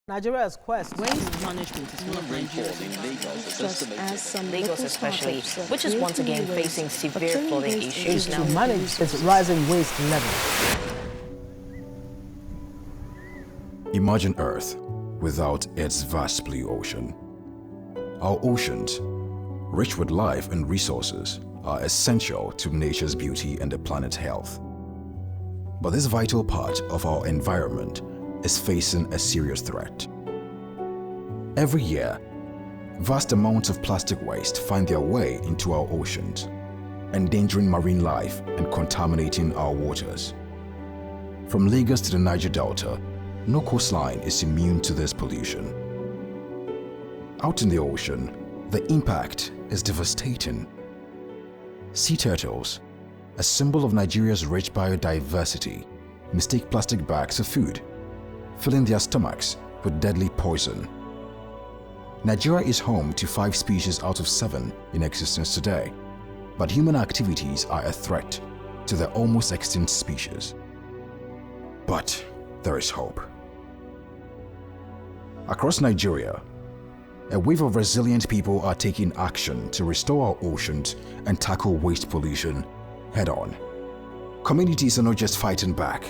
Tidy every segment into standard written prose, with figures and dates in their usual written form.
Nigeria's quest. Waste management is one of Nigeria's Lagos especially, which is once again facing severe flooding issues now. To manage its rising waste level. Imagine Earth without its vast blue ocean. Our oceans, rich with life and resources, are essential to nature's beauty and the planet's health. But this vital part of our environment is facing a serious threat. Every year, vast amounts of plastic waste find their way into our oceans, endangering marine life and contaminating our waters. From Lagos to the Niger Delta, no coastline is immune to this pollution. Out in the ocean, the impact is devastating. Sea turtles, a symbol of Nigeria's rich biodiversity, mistake plastic bags for food, filling their stomachs with deadly poison. Nigeria is home to 5 species out of 7 in existence today, but human activities are a threat to the almost extinct species. But there is hope. Across Nigeria, a wave of resilient people are taking action to restore our oceans and tackle waste pollution head-on. Communities are not just fighting back.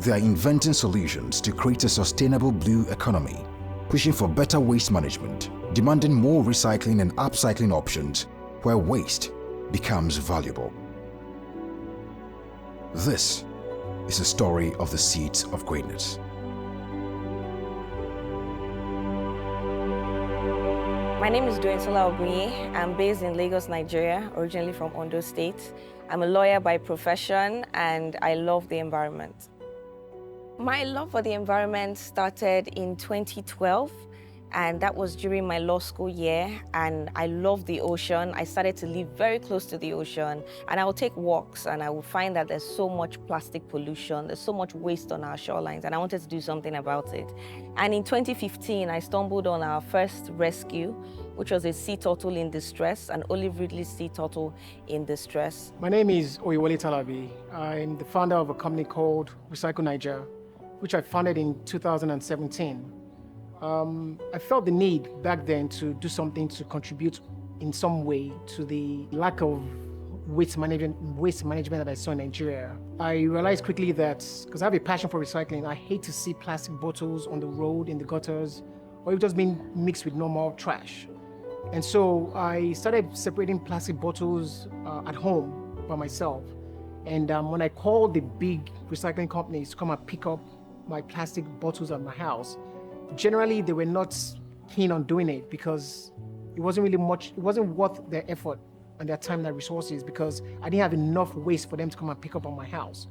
They are inventing solutions to create a sustainable blue economy, pushing for better waste management, demanding more recycling and upcycling options where waste becomes valuable. This is a story of the seeds of greatness. My name is Doyinsola Ogunye. I'm based in Lagos, Nigeria, originally from Ondo State. I'm a lawyer by profession and I love the environment. My love for the environment started in 2012, and that was during my law school year, and I loved the ocean. I started to live very close to the ocean, and I would take walks, and I would find that there's so much plastic pollution, there's so much waste on our shorelines, and I wanted to do something about it. And in 2015, I stumbled on our first rescue, which was a sea turtle in distress, an olive ridley sea turtle in distress. My name is Oyewole Talabi. I'm the founder of a company called Recycle Nigeria, which I founded in 2017. I felt the need back then to do something to contribute in some way to the lack of waste management that I saw in Nigeria. I realized quickly that, because I have a passion for recycling, I hate to see plastic bottles on the road, in the gutters, or even just being mixed with normal trash. And so I started separating plastic bottles at home by myself. And when I called the big recycling companies to come and pick up my plastic bottles at my house, generally they were not keen on doing it because it wasn't worth their effort and their time and their resources, because I didn't have enough waste for them to come and pick up on my house.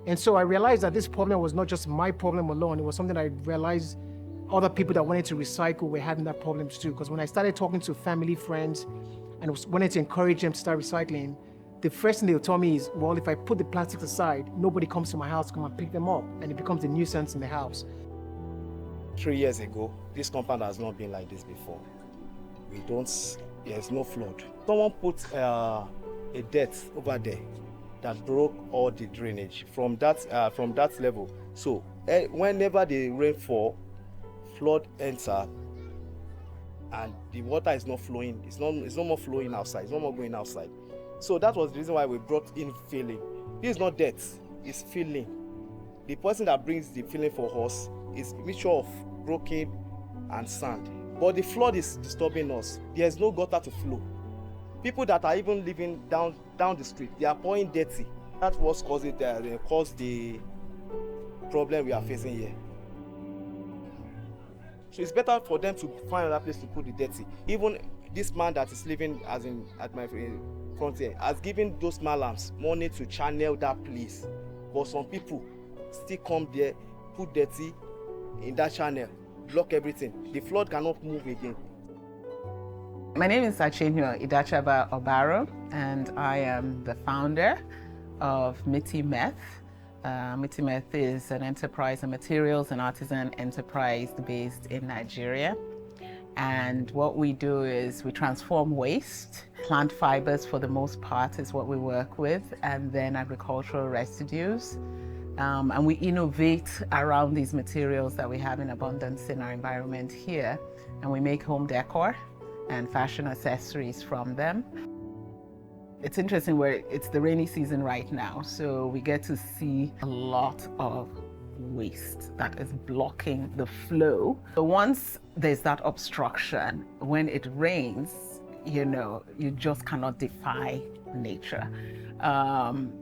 And so I realized that this problem was not just my problem alone, it was something I realized other people that wanted to recycle were having that problem too. Because when I started talking to family, friends, and wanted to encourage them to start recycling, the first thing they'll tell me is, well, if I put the plastics aside, nobody comes to my house to come and pick them up, and it becomes a nuisance in the house. 3 years ago, this compound has not been like this before. There's no flood. Someone put a debt over there that broke all the drainage from that level. So whenever the rain fall, flood enter, and the water is not flowing. It's no more flowing outside. It's no more going outside. So that was the reason why we brought in filling. This is not debt, it's filling. The person that brings the filling for us is a mixture of broken and sand. But the flood is disturbing us. There's no gutter to flow. People that are even living down the street, they are pouring dirty. That's what caused the problem we are facing here. So it's better for them to find another place to put the dirty. Even this man that is living at my front here has given those malams money to channel that place. But some people still come there, put dirty in that channel, block everything. The flood cannot move again. My name is Achenye Idachabasbaro, and I am the founder of MitiMeth. MitiMeth is an enterprise, a materials and artisan enterprise based in Nigeria. And what we do is we transform waste. Plant fibers, for the most part, is what we work with, and then agricultural residues. And we innovate around these materials that we have in abundance in our environment here. And we make home decor and fashion accessories from them. It's interesting where it's the rainy season right now, so we get to see a lot of waste that is blocking the flow. So once there's that obstruction, when it rains, you just cannot defy nature.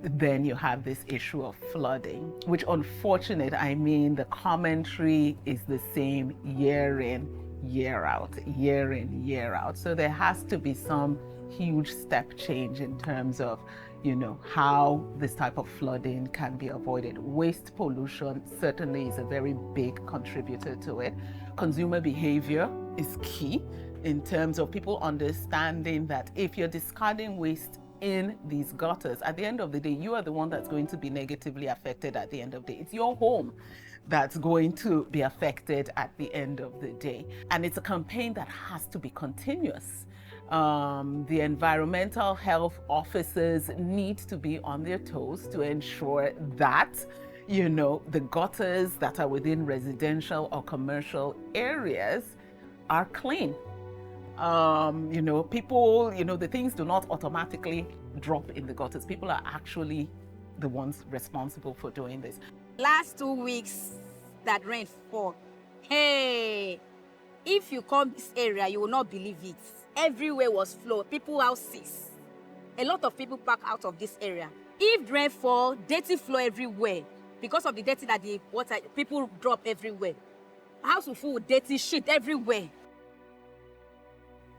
Then you have this issue of flooding, which unfortunate, I mean, the commentary is the same year in, year out, year in, year out. So there has to be some huge step change in terms of, how this type of flooding can be avoided. Waste pollution certainly is a very big contributor to it. Consumer behavior is key in terms of people understanding that if you're discarding waste in these gutters, at the end of the day, you are the one that's going to be negatively affected at the end of the day. It's your home that's going to be affected at the end of the day. And it's a campaign that has to be continuous. The environmental health officers need to be on their toes to ensure that, the gutters that are within residential or commercial areas are clean. People, the things do not automatically drop in the gutters. People are actually the ones responsible for doing this. Last 2 weeks that rain fall, hey, if you come this area, you will not believe it. Everywhere was flood, people houses. A lot of people park out of this area. If rain fall, dirty flow everywhere. Because of the dirty that the water, people drop everywhere. House will full with dirty shit everywhere.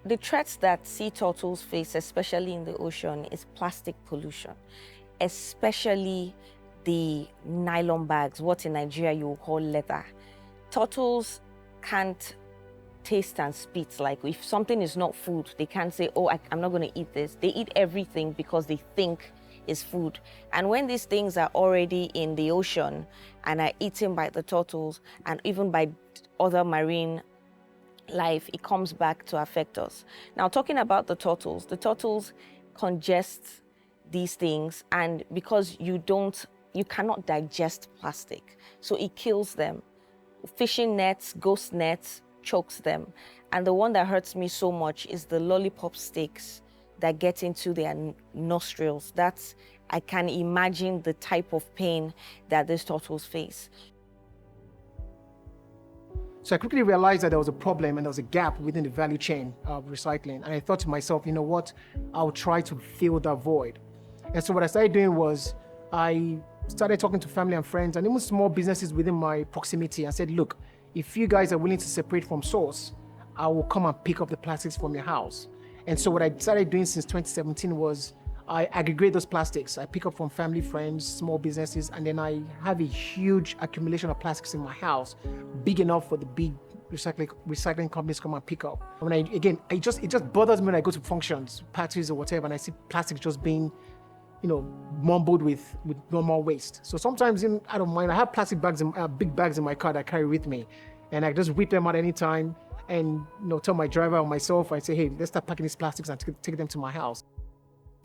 The threats that sea turtles face, especially in the ocean, is plastic pollution, especially the nylon bags, what in Nigeria you will call leather. Turtles can't taste and spit. Like if something is not food, they can't say, oh, I'm not going to eat this. They eat everything because they think is food. And when these things are already in the ocean and are eaten by the turtles and even by other marine life, it comes back to affect us. Now, talking about the turtles congest these things, and because you cannot digest plastic, so it kills them. Fishing nets, ghost nets, chokes them. And the one that hurts me so much is the lollipop sticks that get into their nostrils. I can imagine the type of pain that these turtles face. So I quickly realized that there was a problem and there was a gap within the value chain of recycling. And I thought to myself, you know what, I'll try to fill that void. And so what I started doing was I started talking to family and friends and even small businesses within my proximity and said, look, if you guys are willing to separate from source, I will come and pick up the plastics from your house. And so what I started doing since 2017 was I aggregate those plastics. I pick up from family, friends, small businesses, and then I have a huge accumulation of plastics in my house, big enough for the big recycling companies to come and pick up. It just bothers me when I go to functions, parties or whatever, and I see plastics just being, mumbled with normal waste. So sometimes I don't mind. I have plastic bags, big bags in my car that I carry with me, and I just whip them out anytime and tell my driver or myself, I say, hey, let's start packing these plastics and take them to my house.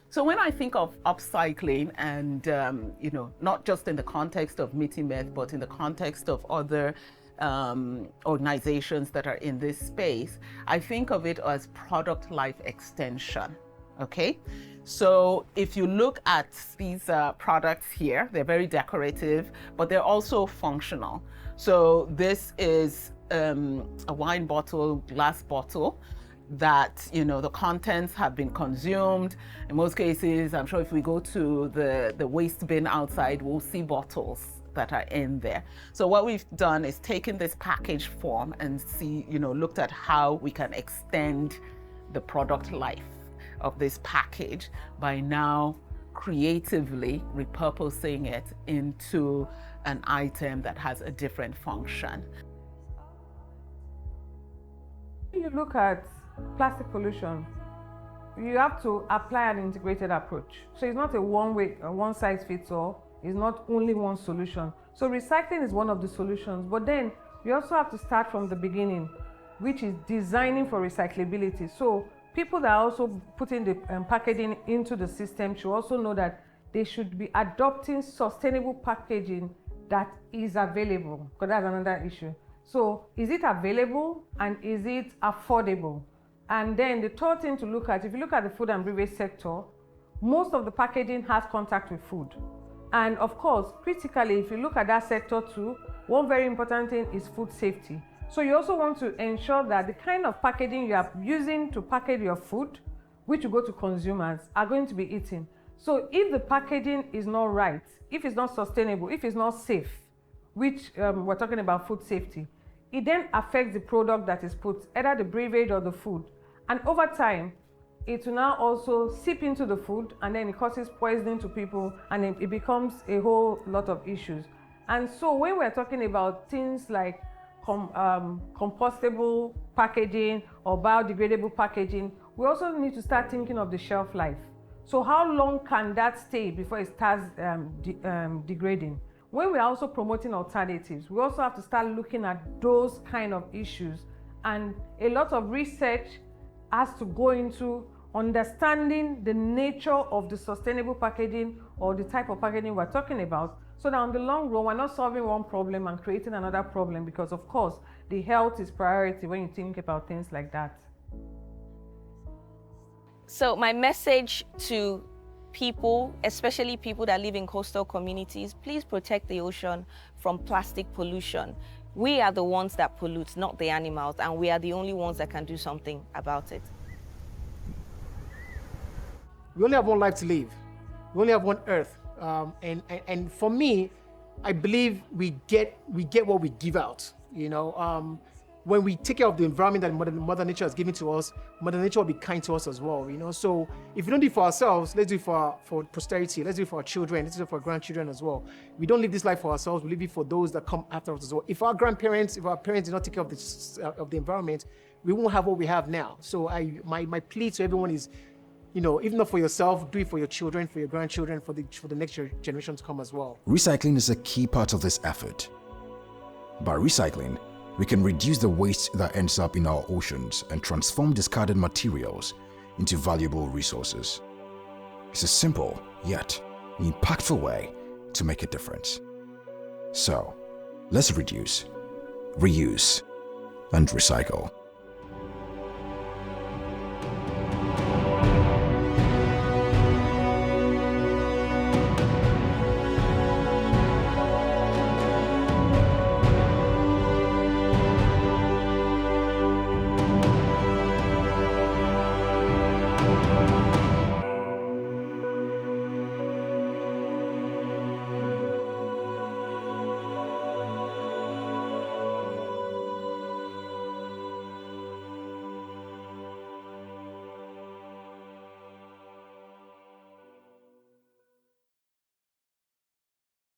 So when I think of upcycling and, not just in the context of MitiMeth, but in the context of other organizations that are in this space, I think of it as product life extension, okay? So if you look at these products here, they're very decorative, but they're also functional. So this is a wine bottle, glass bottle, that the contents have been consumed. In most cases, I'm sure if we go to the waste bin outside, we'll see bottles that are in there. So what we've done is taken this package form and looked at how we can extend the product life of this package by now creatively repurposing it into an item that has a different function. When you look at plastic pollution, you have to apply an integrated approach. So it's not a one size fits all. It's not only one solution. So recycling is one of the solutions, but then you also have to start from the beginning, which is designing for recyclability. So people that are also putting the packaging into the system should also know that they should be adopting sustainable packaging that is available, because that's another issue. So is it available and is it affordable? And then the third thing to look at, if you look at the food and beverage sector, most of the packaging has contact with food. And of course, critically, if you look at that sector too, one very important thing is food safety. So you also want to ensure that the kind of packaging you are using to package your food, which you go to consumers, are going to be eaten. So if the packaging is not right, if it's not sustainable, if it's not safe, which we're talking about food safety, it then affects the product that is put, either the beverage or the food. And over time, it will now also seep into the food, and then it causes poisoning to people, and it becomes a whole lot of issues. And so when we're talking about things like compostable packaging or biodegradable packaging, we also need to start thinking of the shelf life. So how long can that stay before it starts degrading? When we're also promoting alternatives, we also have to start looking at those kind of issues. And a lot of research has to go into understanding the nature of the sustainable packaging or the type of packaging we're talking about, so that on the long run, we're not solving one problem and creating another problem, because of course, the health is priority when you think about things like that. So my message to people, especially people that live in coastal communities, please protect the ocean from plastic pollution. We are the ones that pollute, not the animals, and we are the only ones that can do something about it. We only have one life to live. We only have one earth. And for me, I believe we get what we give out. You know, when we take care of the environment that Mother Nature has given to us, Mother Nature will be kind to us as well. You know, so if we don't do it for ourselves, let's do it for posterity. Let's do it for our children. Let's do it for our grandchildren as well. We don't live this life for ourselves. We live it for those that come after us as well. If our grandparents, if our parents did not take care of the environment, we won't have what we have now. So my plea to everyone is, you know, even not for yourself, do it for your children, for your grandchildren, for the next generation to come as well. Recycling is a key part of this effort. By recycling, we can reduce the waste that ends up in our oceans and transform discarded materials into valuable resources. It's a simple, yet impactful way to make a difference. So, let's reduce, reuse, and recycle.